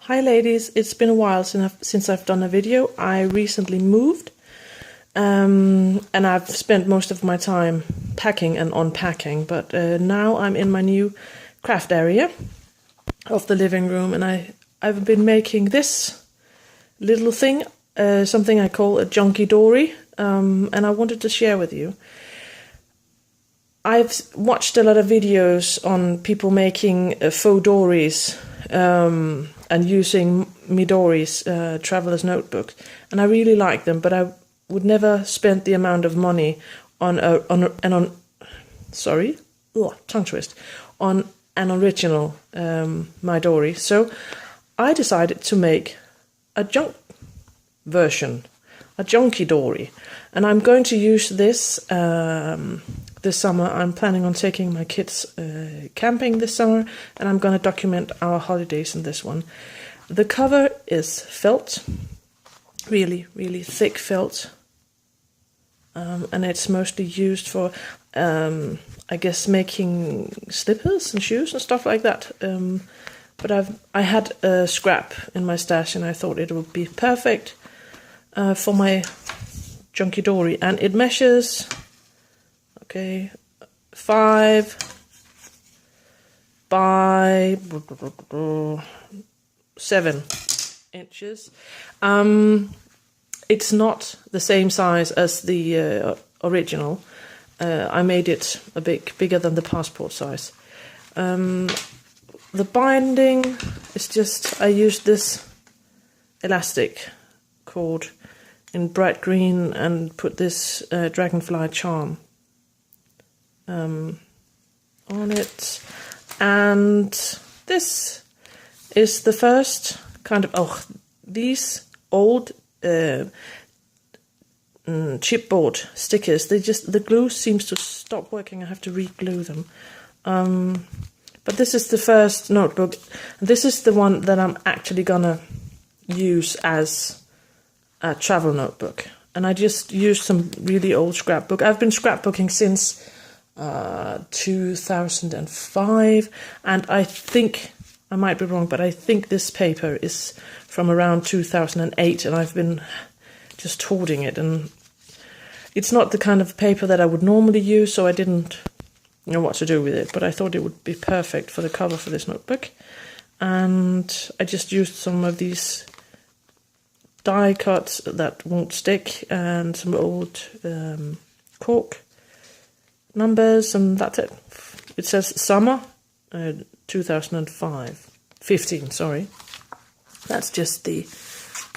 Hi ladies, it's been a while since I've done a video. I recently moved and I've spent most of my time packing and unpacking, but now I'm in my new craft area of the living room, and I've been making this little thing, something I call a Junkydori, and I wanted to share with you. I've watched a lot of videos on people making faux doris and using Midori's traveler's notebook, and I really like them, but I would never spend the amount of money on an original Midori. So I decided to make a junk version, a Junkydori, and I'm going to use this this summer. I'm planning on taking my kids camping this summer, and I'm going to document our holidays in this one. The cover is felt, really, really thick felt, and it's mostly used for, I guess, making slippers and shoes and stuff like that. But I had a scrap in my stash, and I thought it would be perfect for my Junkydori, and it measures 5 by 7 inches. It's not the same size as the original. I made it a bit bigger than the passport size. The binding is just, I used this elastic cord in bright green and put this dragonfly charm on it, and this is the first kind of these old chipboard stickers. The glue seems to stop working. I have to re-glue them. But this is the first notebook. This is the one that I'm actually gonna use as a travel notebook, and I just used some really old scrapbook. I've been scrapbooking since 2005, and I think, I might be wrong, but I think this paper is from around 2008, and I've been just hoarding it, and it's not the kind of paper that I would normally use, so I didn't know what to do with it, but I thought it would be perfect for the cover for this notebook. And I just used some of these die cuts that won't stick, and some old cork numbers, and that's it. It says summer 15, sorry. That's just the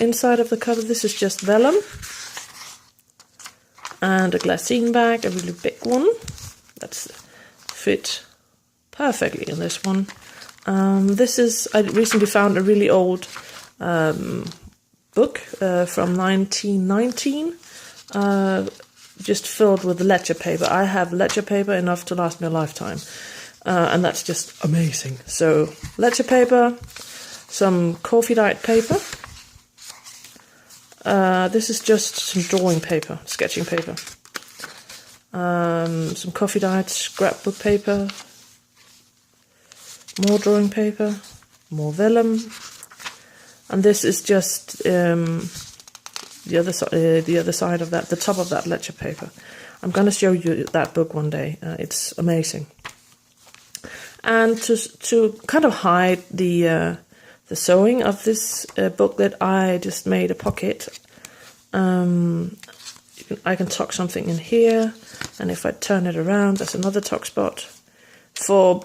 inside of the cover. This is just vellum and a glassine bag, a really big one that's fit perfectly in this one. This is, I recently found a really old book from 1919, just filled with ledger paper. I have ledger paper enough to last me a lifetime, and that's just amazing. So ledger paper, some coffee dyed paper. This is just some drawing paper, sketching paper. Some coffee dyed scrapbook paper, more drawing paper, more vellum, and this is just the other side of that, the top of that ledger paper. I'm going to show you that book one day. It's amazing. And to kind of hide the sewing of this booklet, I just made a pocket. I can tuck something in here, and if I turn it around, there's another tuck spot for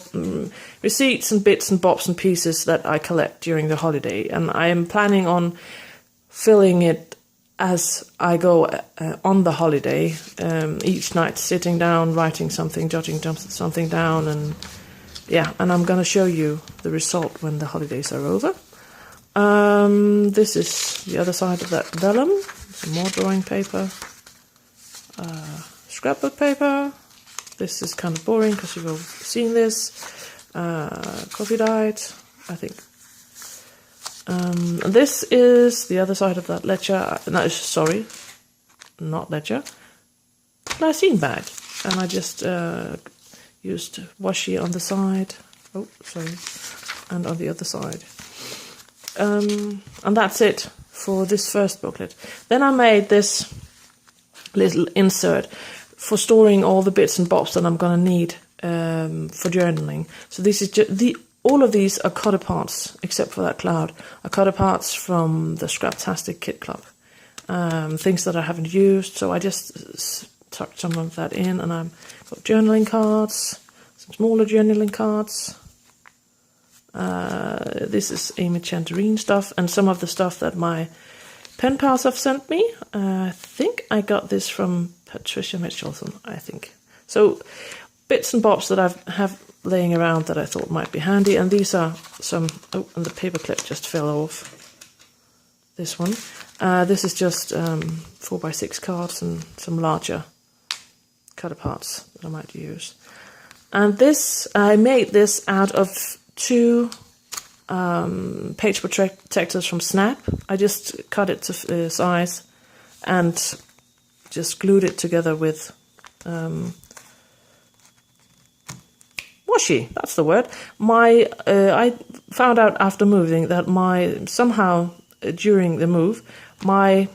receipts and bits and bobs and pieces that I collect during the holiday. And I am planning on filling it as I go on the holiday, each night sitting down, writing something, jotting something down, and yeah, and I'm going to show you the result when the holidays are over. This is the other side of that vellum, some more drawing paper, scrapbook paper. This is kind of boring because you've all seen this. Coffee dyed, I think. And this is the other side of that ledger. No, sorry, not ledger. Glassine bag, and I just used washi on the side. Oh, sorry, and on the other side. and that's it for this first booklet. Then I made this little insert for storing all the bits and bobs that I'm going to need for journaling. So this is all of these are cut aparts, except for that cloud, are cut aparts from the Scraptastic Kit Club. Things that I haven't used, so I just tucked some of that in, and I've got journaling cards, some smaller journaling cards. This is Amy Junkydori stuff, and some of the stuff that my pen pals have sent me. I think I got this from Patricia Mitchelson, I think. So bits and bobs that I have laying around that I thought might be handy, and these are some, oh, and the paperclip just fell off. This one. This is just 4x6 cards and some larger cut aparts that I might use. And this, I made this out of 2 page protectors from Snap. I just cut it to size and just glued it together with washi. That's the word. I found out after moving that somehow during the move my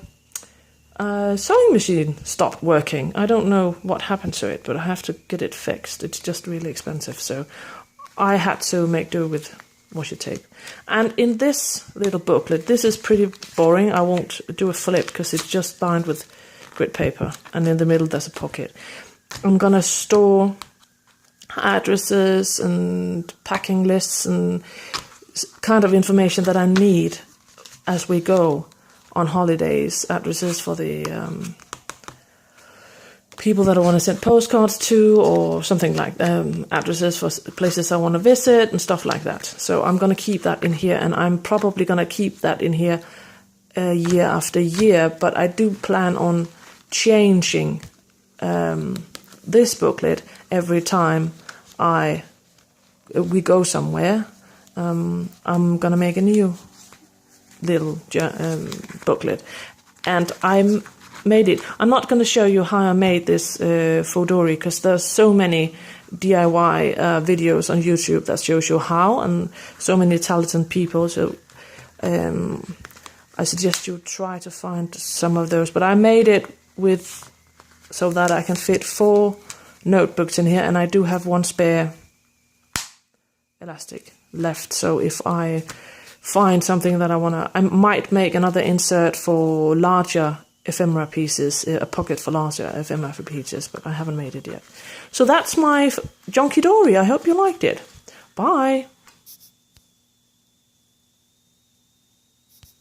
sewing machine stopped working. I don't know what happened to it, but I have to get it fixed. It's just really expensive, so I had to make do with washi tape. And in this little booklet, this is pretty boring. I won't do a flip because it's just lined with grit paper, and in the middle there's a pocket. I'm gonna store addresses and packing lists and kind of information that I need as we go on holidays, addresses for the people that I want to send postcards to, or something like addresses for places I want to visit and stuff like that. So I'm going to keep that in here, and I'm probably going to keep that in here year after year, but I do plan on changing this booklet every time we go somewhere. I'm going to make a new little booklet, and I made it. I'm not going to show you how I made this faux dori, because there's so many DIY videos on YouTube that shows you how, and so many talented people, so I suggest you try to find some of those. But I made it so that I can fit 4 notebooks in here, and I do have 1 spare elastic left, so if I find something that I might make another insert for larger ephemera pieces, a pocket for larger ephemera pieces, but I haven't made it yet. So that's my Junkydori. I hope you liked it. Bye.